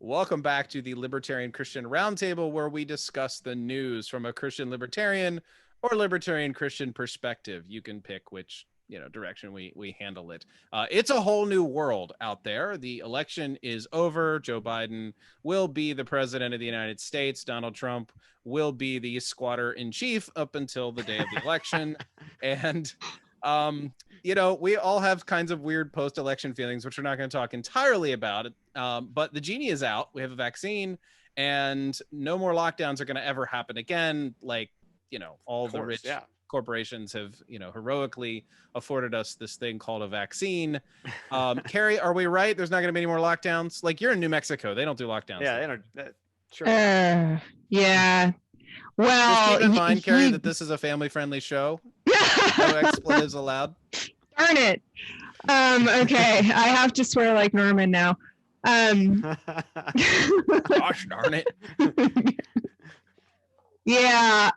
Welcome back to the Libertarian Christian Roundtable, where we discuss the news from a Christian libertarian or libertarian Christian perspective. You can pick which direction we handle it. It's a whole new world out there. The election is over. Joe Biden will be the president of the United States. Donald Trump will be the squatter in chief up until the day of the election. And we all have kinds of weird post-election feelings, which we're not going to talk entirely about. But the genie is out. We have a vaccine, and no more lockdowns are going to ever happen again. All the rich corporations have, heroically afforded us this thing called a vaccine. Kerry, are we right? There's not going to be any more lockdowns? Like, you're in New Mexico. They don't do lockdowns. Yeah, they don't. Sure. Yeah. Well, just keep in mind, Kerry, that this is a family-friendly show. No expletives allowed. Darn it. Okay, I have to swear like Norman now. Gosh darn it. Yeah.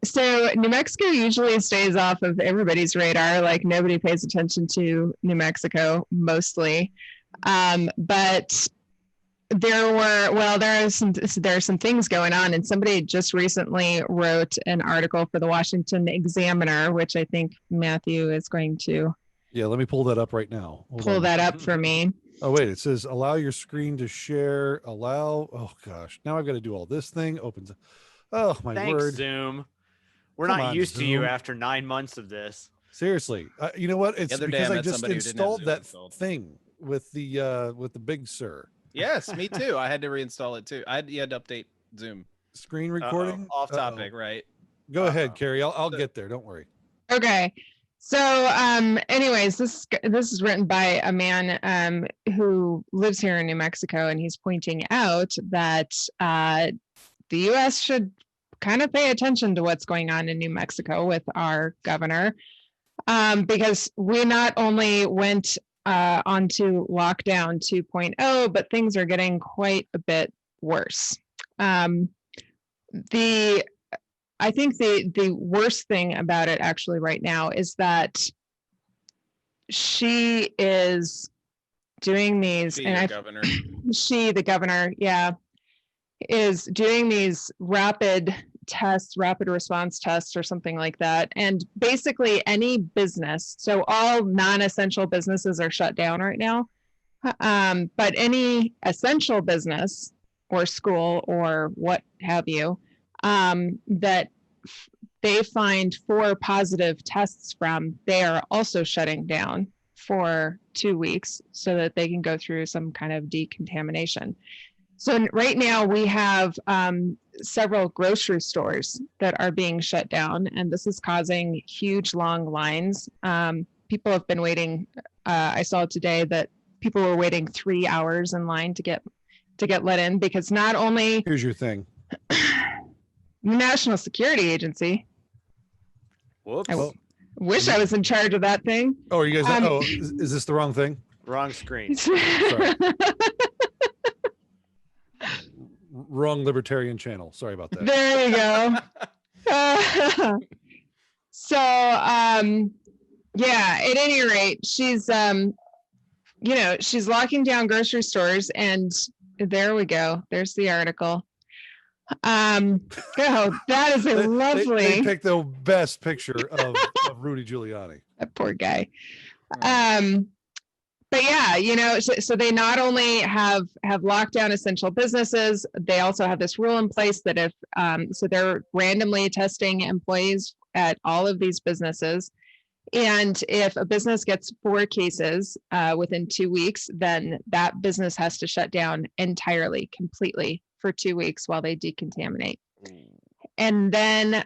So New Mexico usually stays off of everybody's radar. Like, nobody pays attention to New Mexico mostly. But there are some things going on, and somebody just recently wrote an article for the Washington Examiner, which I think Matthew is going to let me pull that up right now. Pull that up for me. Oh wait, it says allow your screen to share, oh gosh, now I've got to do all this thing. Opens. Oh my Thanks, word. Zoom. We're not used to you after 9 months of this. Seriously. You know what? It's because I just installed that thing with the Big Sur. Yes, me too. I had to reinstall it too. You had to update Zoom. Screen recording? Off topic, right? Go ahead, Kerry. I'll get there. Don't worry. Okay. So anyways, this is written by a man who lives here in New Mexico, and he's pointing out that the U.S. should kind of pay attention to what's going on in New Mexico with our governor, because we not only went onto lockdown 2.0, but things are getting quite a bit worse. I think the worst thing about it actually right now is that she is doing these, the governor, is doing these rapid response tests or something like that. And basically any business, so all non-essential businesses are shut down right now. But any essential business or school or what have you, that they find 4 positive tests from, they are also shutting down for 2 weeks so that they can go through some kind of decontamination. So right now we have several grocery stores that are being shut down, and this is causing huge long lines. People have been waiting. I saw today that people were waiting 3 hours in line to get let in, because not only here's your thing. National Security Agency. Whoops. I wish I was in charge of that thing. Oh, are you guys? Is this the wrong thing? Wrong screen. Sorry. Wrong libertarian channel. Sorry about that. There you go. So, at any rate, she's, she's locking down grocery stores, and there we go. There's the article. That is a lovely. They picked the best picture of Rudy Giuliani. That poor guy. But so they not only have locked down essential businesses, they also have this rule in place that if so they're randomly testing employees at all of these businesses, and if a business gets 4 cases within 2 weeks, then that business has to shut down entirely, completely for 2 weeks while they decontaminate. And then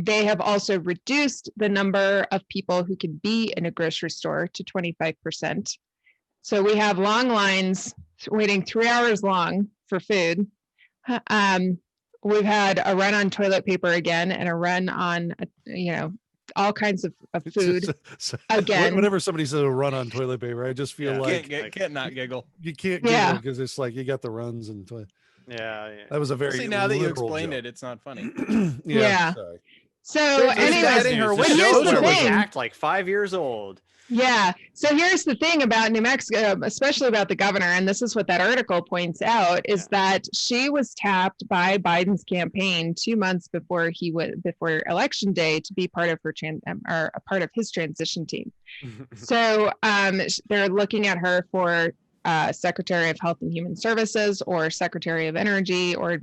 they have also reduced the number of people who can be in a grocery store to 25%. So we have long lines waiting 3 hours long for food. We've had a run on toilet paper again, and a run on, all kinds of food again. Whenever somebody says a run on toilet paper, I just feel like can't not giggle. You can't giggle because it's like you got the runs and yeah. That was a very now that you explained joke. it, it's not funny. Yeah. Sorry. So anyways, anyway, the show was act like 5 years old. Yeah. So here's the thing about New Mexico, especially about the governor, and this is what that article points out, is that she was tapped by Biden's campaign 2 months before before election day to be part of a part of his transition team. So they're looking at her for Secretary of Health and Human Services or Secretary of Energy, or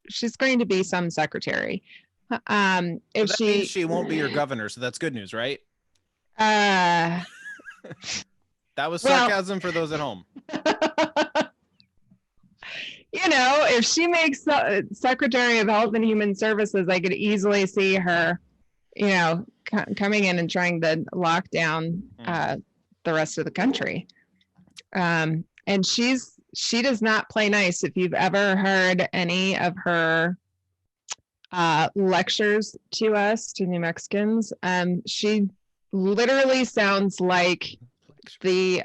she's going to be some secretary. If that means she won't be your governor, so that's good news, right? That was sarcasm for those at home. If she makes Secretary of Health and Human Services, I could easily see her, coming in and trying to lock down the rest of the country. And she does not play nice. If you've ever heard any of her lectures to us, to New Mexicans, she literally sounds like the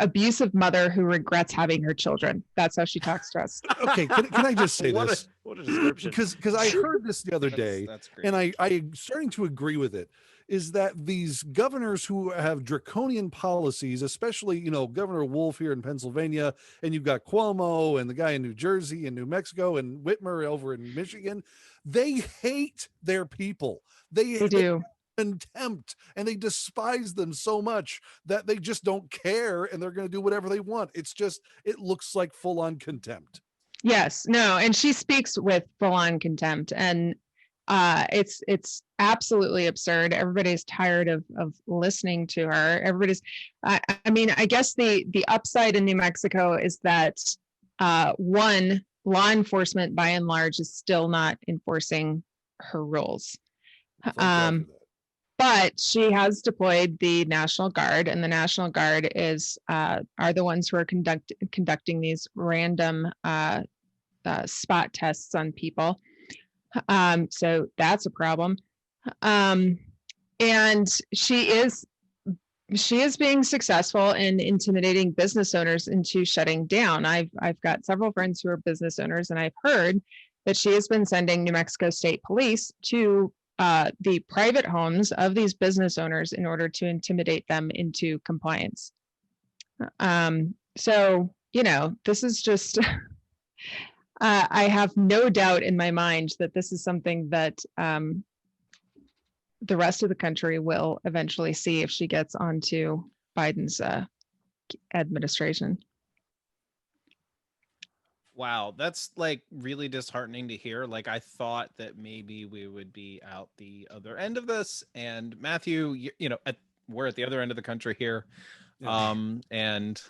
abusive mother who regrets having her children. That's how she talks to us. Okay, can I just say this? What a description. Because I heard this the other day, that's great. and I'm starting to agree with it, is that these governors who have draconian policies, especially, Governor Wolf here in Pennsylvania, and you've got Cuomo and the guy in New Jersey and New Mexico and Whitmer over in Michigan, they hate their people. They do. Contempt, and they despise them so much that they just don't care, and they're going to do whatever they want. It looks like full-on contempt. Yes, no, and she speaks with full-on contempt, and it's absolutely absurd. Everybody's tired of listening to her. I guess the upside in New Mexico is that one, law enforcement by and large is still not enforcing her rules. But she has deployed the National Guard, and the National Guard are the ones who are conducting these random spot tests on people. So that's a problem. And she is being successful in intimidating business owners into shutting down. I've got several friends who are business owners, and I've heard that she has been sending New Mexico State Police to the private homes of these business owners in order to intimidate them into compliance. So, this is just, I have no doubt in my mind that this is something that the rest of the country will eventually see if she gets onto Biden's administration. Wow, that's like really disheartening to hear. Like, I thought that maybe we would be out the other end of this. And Matthew, we're at the other end of the country here. And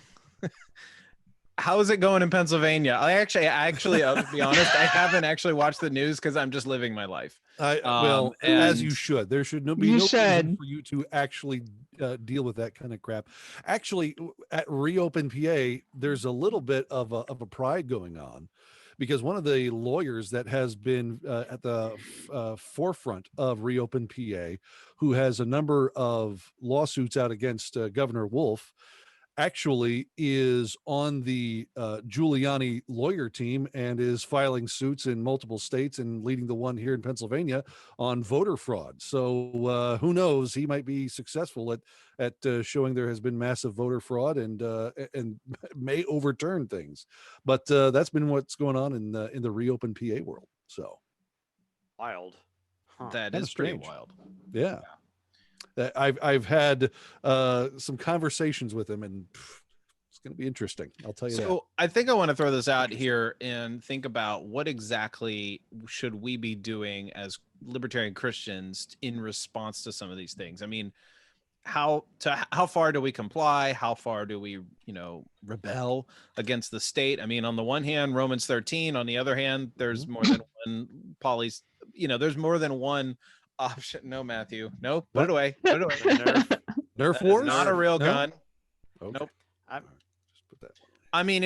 how is it going in Pennsulvania? I actually, to be honest, I haven't actually watched the news because I'm just living my life. As you should. There should be no reason for you to actually deal with that kind of crap. Actually, at Reopen PA, there's a little bit of a pride going on, because one of the lawyers that has been at the forefront of Reopen PA, who has a number of lawsuits out against Governor Wolf, actually is on the Giuliani lawyer team and is filing suits in multiple states and leading the one here in Pennsylvania on voter fraud. So who knows, he might be successful at showing there has been massive voter fraud and may overturn things. But that's been what's going on in the Reopen PA world. So wild. Huh. That is pretty wild. Yeah. I've had some conversations with him, and it's going to be interesting. I'll tell you that. So I think I want to throw this out here and think about what exactly should we be doing as libertarian Christians in response to some of these things. I mean, how far do we comply? How far do we, rebel against the state? I mean, on the one hand, Romans 13. On the other hand, there's more than one there's more than one option. No, Matthew. No, put it away. Put it away. Nerf wars? Not a real gun. Okay. Nope. Just put that one. I mean,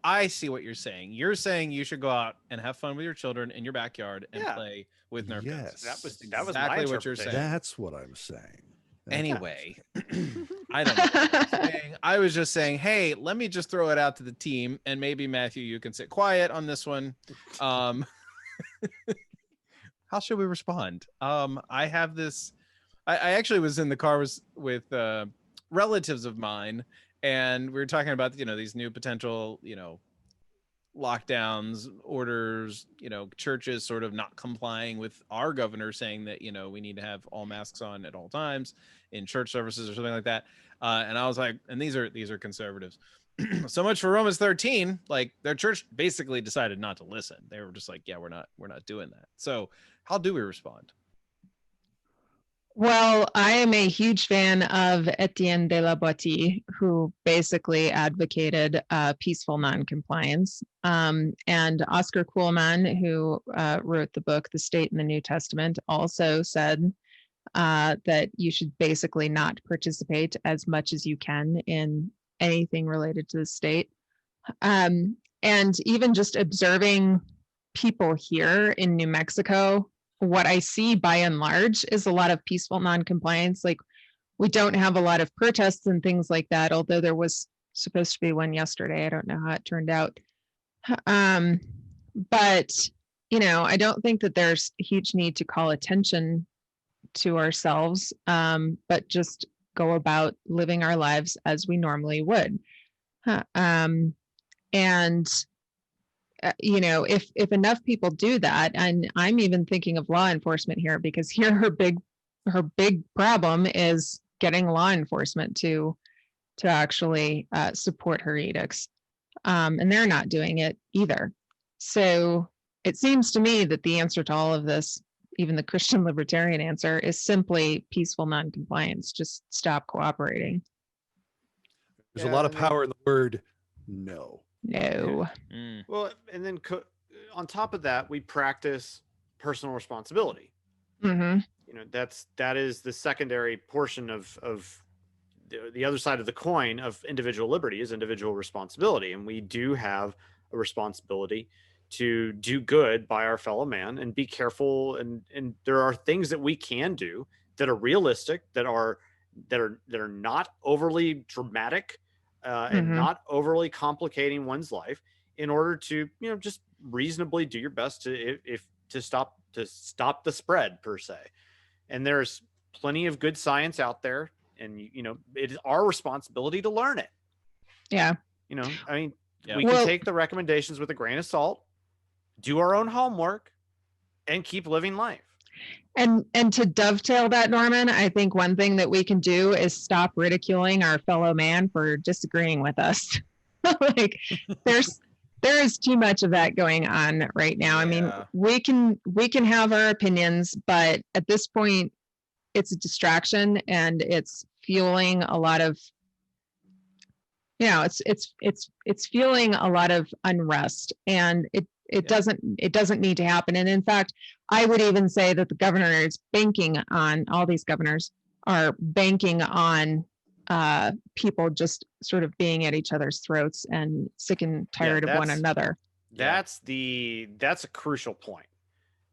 I see what you're saying. You're saying you should go out and have fun with your children in your backyard and play with Nerf guns. That was exactly what you're saying. That's what I'm saying. Anyway, I don't know what I'm saying. I was just saying, hey, let me just throw it out to the team, and maybe Matthew, you can sit quiet on this one. How should we respond? I have this. I actually was in the car with relatives of mine, and we were talking about these new potential lockdowns, orders, churches sort of not complying with our governor saying that we need to have all masks on at all times in church services or something like that. And I was like, and these are conservatives. So much for Romans 13. Like, their church basically decided not to listen. They were just like, yeah, we're not doing that. So how do we respond? Well, I am a huge fan of Etienne de la Boetie, who basically advocated peaceful noncompliance. And Oscar Kuhlman, who wrote the book, The State in the New Testament, also said that you should basically not participate as much as you can in anything related to the state. And even just observing people here in New Mexico, what I see by and large is a lot of peaceful noncompliance. Like, we don't have a lot of protests and things like that, although there was supposed to be one yesterday. I don't know how it turned out. But, I don't think that there's a huge need to call attention to ourselves, but just go about living our lives as we normally would. And if enough people do that, and I'm even thinking of law enforcement here, because here her big problem is getting law enforcement to actually support her edicts, and they're not doing it either. So it seems to me that the answer to all of this, even the Christian libertarian answer, is simply peaceful noncompliance. Just stop cooperating. There's a lot of power in the word no. No. Well, and then on top of that, we practice personal responsibility. Mm-hmm. That is the secondary portion of the other side of the coin of individual liberty is individual responsibility. And we do have a responsibility to do good by our fellow man and be careful. And there are things that we can do that are realistic, that are not overly dramatic, and not overly complicating one's life, in order to just reasonably do your best to stop the spread, per se. And there's plenty of good science out there, and it is our responsibility to learn it. Yeah. We can take the recommendations with a grain of salt, do our own homework, and keep living life. And to dovetail that, Norman, I think one thing that we can do is stop ridiculing our fellow man for disagreeing with us. Like, there is too much of that going on right now. Yeah. I mean, we can have our opinions, but at this point, it's a distraction, and it's fueling a lot of, it's fueling a lot of unrest, and it doesn't need to happen. And in fact, I would even say that the governor is banking on, all these governors are banking on people just sort of being at each other's throats and sick and tired of one another. That's a crucial point.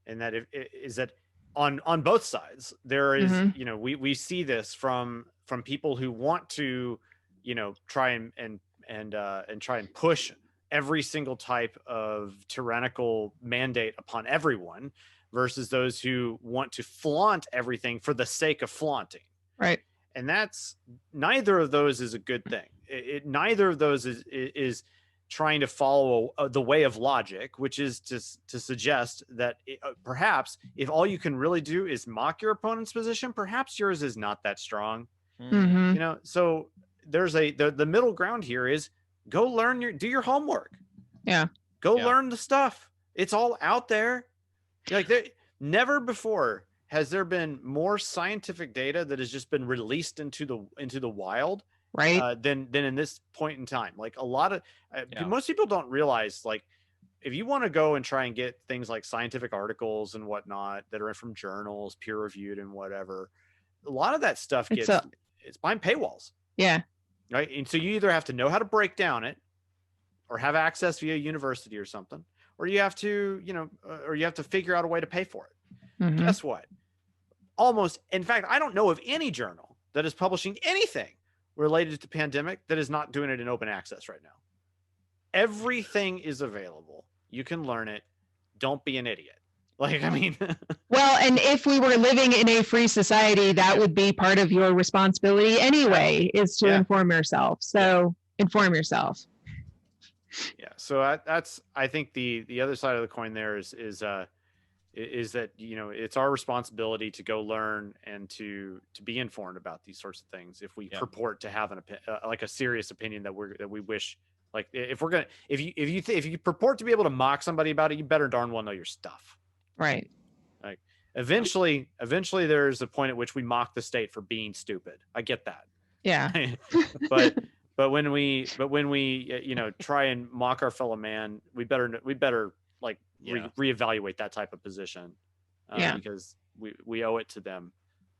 And that is that on both sides, there is, we see this from people who want to, try and push every single type of tyrannical mandate upon everyone, versus those who want to flaunt everything for the sake of flaunting. Right. And neither of those is a good thing. Neither of those is trying to follow the way of logic, which is to suggest that perhaps if all you can really do is mock your opponent's position, perhaps yours is not that strong. Mm-hmm. So there's the middle ground here is, go do your homework. Yeah. Go learn the stuff. It's all out there. Never before has there been more scientific data that has just been released into the wild, right? Than in this point in time. Like, a lot of most people don't realize, like, if you want to go and try and get things like scientific articles and whatnot that are from journals, peer reviewed and whatever, a lot of that stuff it's behind paywalls. Yeah. Right. And so you either have to know how to break down it, or have access via university or something, or you have to, or you have to figure out a way to pay for it. Mm-hmm. Guess what? In fact, I don't know of any journal that is publishing anything related to pandemic that is not doing it in open access right now. Everything is available. You can learn it. Don't be an idiot. Like, I mean, well, and if we were living in a free society, that would be part of your responsibility anyway, is to inform yourself. So inform yourself. Yeah. So that's, I think the other side of the coin there is that, you know, it's our responsibility to go learn and to be informed about these sorts of things. If we purport to have like a serious opinion that we wish, like, if we're gonna, if you purport to be able to mock somebody about it, you better darn well know your stuff. Right. Like, eventually there's a point at which we mock the state for being stupid. I get that. Yeah. but when we you know, try and mock our fellow man, we better like reevaluate that type of position, because we owe it to them.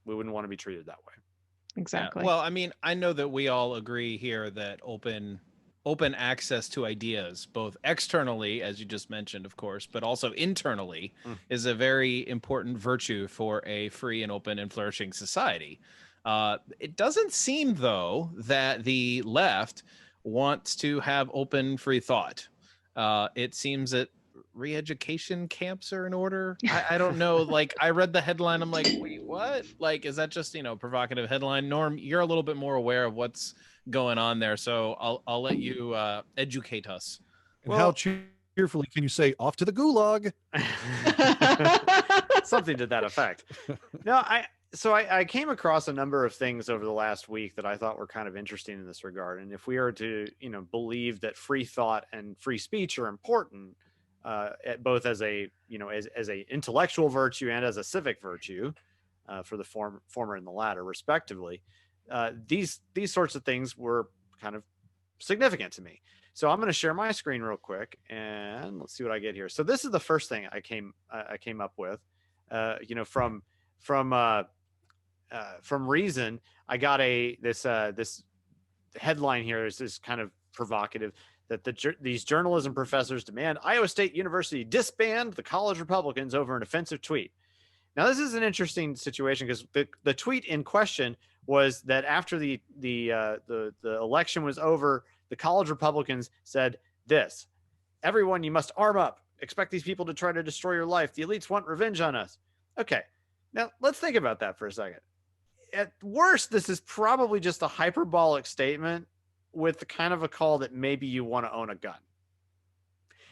We wouldn't want to be treated that way. Exactly. Yeah. Well, I mean, I know that we all agree here that open access to ideas, both externally, as you just mentioned, of course, but also internally, is a very important virtue for a free and open and flourishing society. It doesn't seem, though, that the left wants to have open free thought. It seems that re-education camps are in order. I don't know. Like, I read the headline, I'm like, wait, what? Like, is that just, you know, provocative headline? Norm, you're a little bit more aware of what's going on there, so I'll let you educate us. And how cheerfully can you say off to the gulag? Something to that effect. No, I came across a number of things over the last week that I thought were kind of interesting in this regard. And if we are to, you know, believe that free thought and free speech are important, both as a, you know, as a intellectual virtue and as a civic virtue, for the former and the latter, respectively, these sorts of things were kind of significant to me. So I'm going to share my screen real quick and let's see what I get here. So this is the first thing I came up with, you know, from Reason. I got this headline here is this kind of provocative, that these journalism professors demand Iowa State University disband the college Republicans over an offensive tweet. Now, this is an interesting situation because the tweet in question was that after the election was over, the college Republicans said this: "Everyone, you must arm up. Expect these people to try to destroy your life. The elites want revenge on us." Okay, now let's think about that for a second. At worst, this is probably just a hyperbolic statement with the kind of a call that maybe you want to own a gun.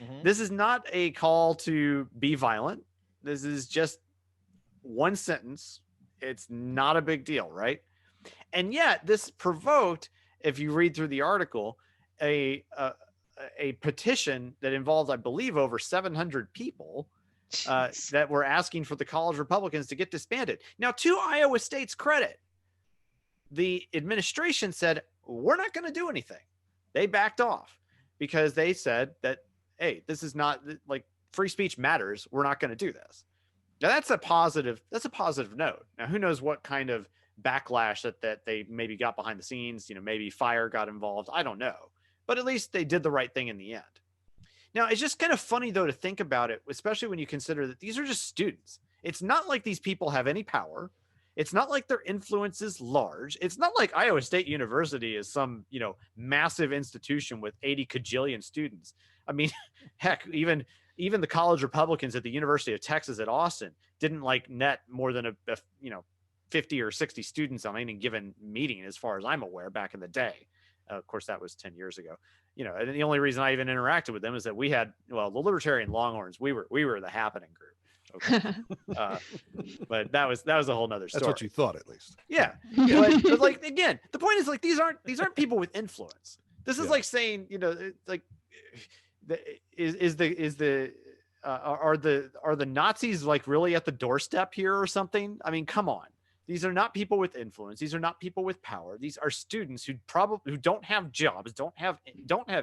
Mm-hmm. This is not a call to be violent. This is just one sentence. It's not a big deal, right? And yet this provoked, if you read through the article, a petition that involved, I believe, over 700 people that were asking for the college Republicans to get disbanded. Now, to Iowa State's credit, the administration said, we're not going to do anything. They backed off because they said that, hey, this is not, like, free speech matters. We're not going to do this. Now that's a positive note. Now, who knows what kind of backlash that they maybe got behind the scenes, you know, maybe fire got involved. I don't know, but at least they did the right thing in the end. Now, it's just kind of funny, though, to think about it, especially when you consider that these are just students. It's not like these people have any power. It's not like their influence is large. It's not like Iowa State University is some, you know, massive institution with 80 kajillion students. I mean, heck, even the college Republicans at the University of Texas at Austin didn't like net more than a 50 or 60 students on any given meeting, as far as I'm aware, back in the day. Of course, that was 10 years ago. You know, and the only reason I even interacted with them is that we had, well, the Libertarian Longhorns. We were the happening group. Okay. But that was a whole nother story. That's what you thought, at least. Yeah. but like, again, the point is, like, these aren't people with influence. This is like saying, you know, like, are the Nazis like really at the doorstep here or something? I mean, come on. These are not people with influence. These are not people with power. These are students who don't have jobs, don't have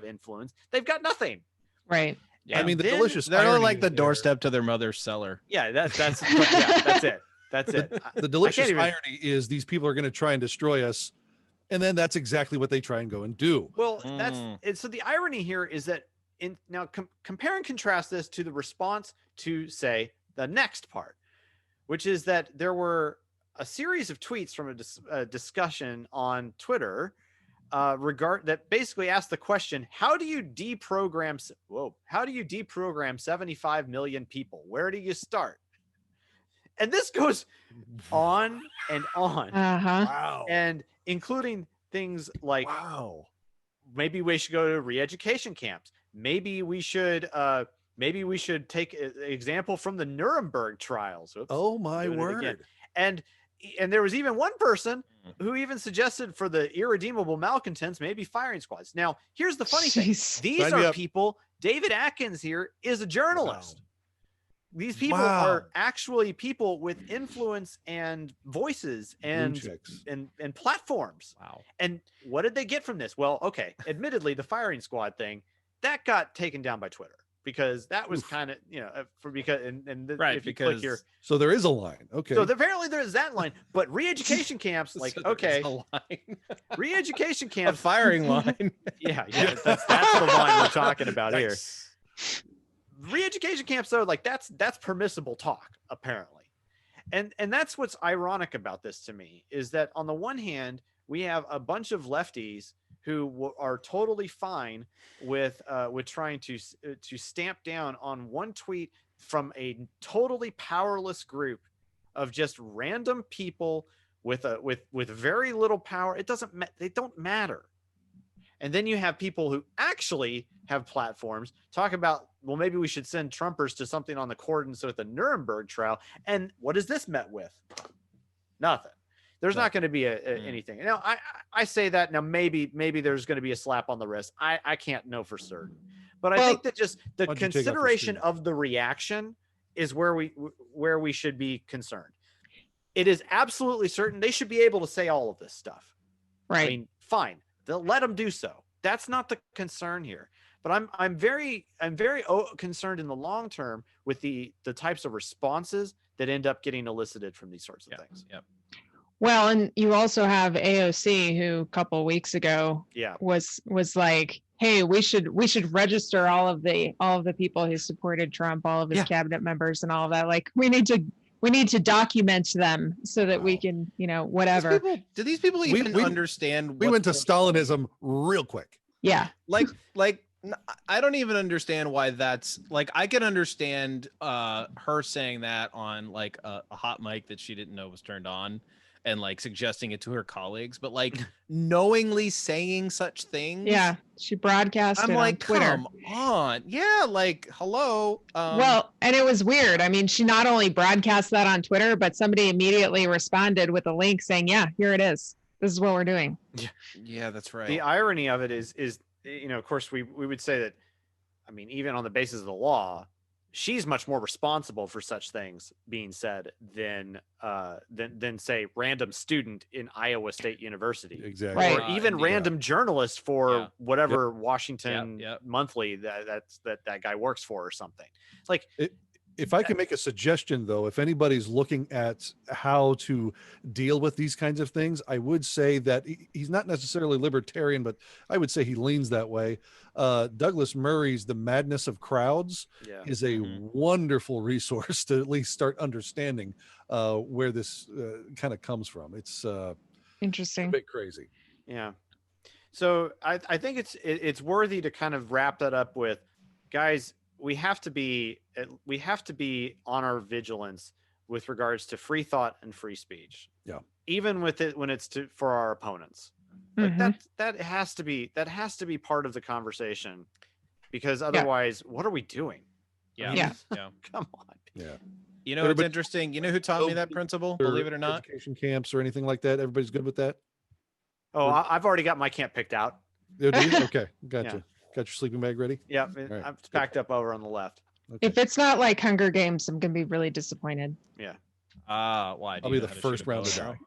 influence. They've got nothing. Right. Yeah. I mean, they're like the doorstep to their mother's cellar. Yeah, that's it. That's it. The delicious irony is these people are going to try and destroy us, and then that's exactly what they try and go and do. Well, so the irony here is that compare and contrast this to the response to, say, the next part, which is that there were a series of tweets from a discussion on Twitter that basically asked the question, how do you deprogram 75 million people? Where do you start? And this goes on and on. Wow. And including things like, maybe we should go to re-education camps. Maybe we should take an example from the Nuremberg trials. Oops, oh my word. And there was even one person who even suggested for the irredeemable malcontents, maybe firing squads. Now, here's the funny thing. These are people. David Atkins here is a journalist. These people are actually people with influence and voices and platforms. Wow. And what did they get from this? Well, okay, admittedly, the firing squad thing, that got taken down by Twitter. Because that was kind of, if you click here. So there is a line. Okay. So apparently there is that line, but re-education camps, like, So okay, re-education camps. A firing line. Yeah. That's the line we're talking about here. Re-education camps, though, like that's permissible talk, apparently. And that's what's ironic about this to me, is that on the one hand, we have a bunch of lefties who are totally fine with trying to stamp down on one tweet from a totally powerless group of just random people with very little power. They don't matter. And then you have people who actually have platforms talk about, well, maybe we should send Trumpers to something on the accordance with the Nuremberg trial. And what is this met with? Nothing. There's not going to be anything. Now, I say that now, maybe there's going to be a slap on the wrist. I can't know for certain, but I think that just the consideration of the reaction is where we should be concerned. It is absolutely certain they should be able to say all of this stuff. Right. I mean, fine. They'll let them do so. That's not the concern here. But I'm very concerned in the long term with the types of responses that end up getting elicited from these sorts of things. Yep. Well, and you also have AOC, who a couple of weeks ago was like, hey, we should register all of the people who supported Trump, all of his cabinet members and all of that. Like, we need to document them so that we can, whatever. Do these people even understand? We went to Stalinism real quick. Yeah. Like I don't even understand why that's like. I can understand her saying that on like a hot mic that she didn't know was turned on, and like suggesting it to her colleagues, but like knowingly saying such things. Yeah, she broadcast it like, on Twitter. Come on. Yeah, like, hello. Well, and it was weird. I mean, she not only broadcast that on Twitter, but somebody immediately responded with a link saying, yeah, here it is. This is what we're doing. Yeah, that's right. The irony of it is, of course, we would say that, I mean, even on the basis of the law, she's much more responsible for such things being said than say random student in Iowa State University, exactly, right. Or even random journalist for whatever Washington Monthly that guy works for or something. It's like, if I can make a suggestion, though, if anybody's looking at how to deal with these kinds of things, I would say that he's not necessarily libertarian, but I would say he leans that way. Douglas Murray's The Madness of Crowds is a wonderful resource to at least start understanding where this kind of comes from. It's interesting, a bit crazy. Yeah. So I think it's worthy to kind of wrap that up with, guys, we have to be on our vigilance with regards to free thought and free speech. Yeah. Even with it when it's for our opponents. Like that has to be part of the conversation, because otherwise, what are we doing? Yeah. Come on. Yeah. You know, it's interesting. You know who taught me that principle? Believe it or not? Education camps or anything like that. Everybody's good with that? Oh, I've already got my camp picked out. Okay. Gotcha. Yeah. Got your sleeping bag ready? Yeah. Right. It's packed up over on the left. Okay. If it's not like Hunger Games, I'm going to be really disappointed. Yeah. Why? I'll be the first round to die.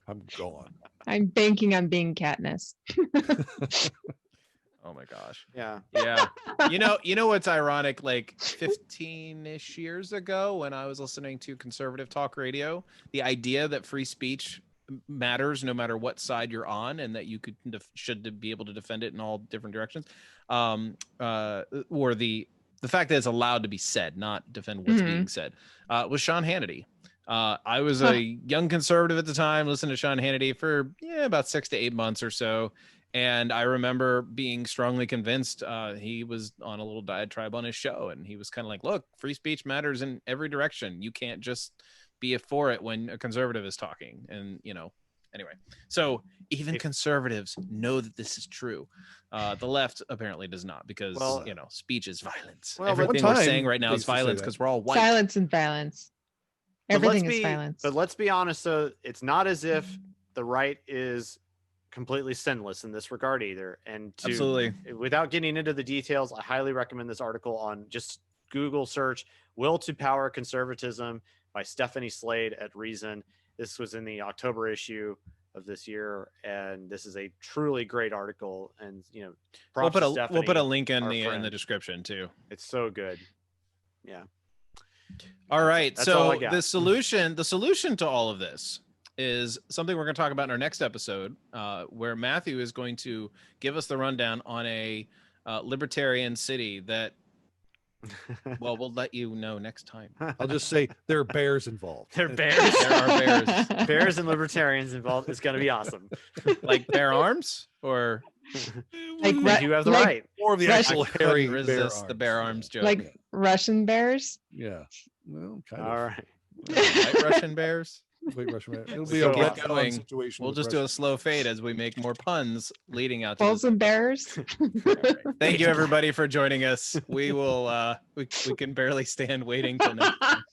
I'm gone. I'm banking on being Katniss. Oh my gosh. Yeah. You know what's ironic? Like 15-ish years ago, when I was listening to conservative talk radio, the idea that free speech matters no matter what side you're on, and that you should be able to defend it in all different directions, or the fact that it's allowed to be said, not defend what's being said, was Sean Hannity. I was a young conservative at the time, listening to Sean Hannity for about 6 to 8 months or so. And I remember being strongly convinced he was on a little diatribe on his show. And he was kind of like, look, free speech matters in every direction. You can't just be for it when a conservative is talking. And, anyway, so even conservatives know that this is true. The left apparently does not, because, speech is violence. Well, everything we're saying right now is violence because we're all white. Silence and violence. Everything is violence. But let's be honest, though, it's not as if the right is completely sinless in this regard either. And absolutely, without getting into the details, I highly recommend this article on just Google search "Will to Power Conservatism" by Stephanie Slade at Reason. This was in the October issue of this year, and this is a truly great article. And we'll put a link in the description too. It's so good. Yeah. All right. That's so the solution to all of this is something we're going to talk about in our next episode, where Matthew is going to give us the rundown on a libertarian city that, well, we'll let you know next time. I'll just say there are bears involved. There are bears. There are bears. Bears and libertarians involved. It's going to be awesome. Like bear arms, or you have the right. Or the actual hairy resist the bear arms joke. Like Russian bears. Yeah. Well, kind of. All right. White Russian bears. Wait, Russian bears. It'll be a going situation. We'll just do a slow fade as we make more puns leading out to bulls and bears. Right. Thank you everybody for joining us. We will we can barely stand waiting till next time.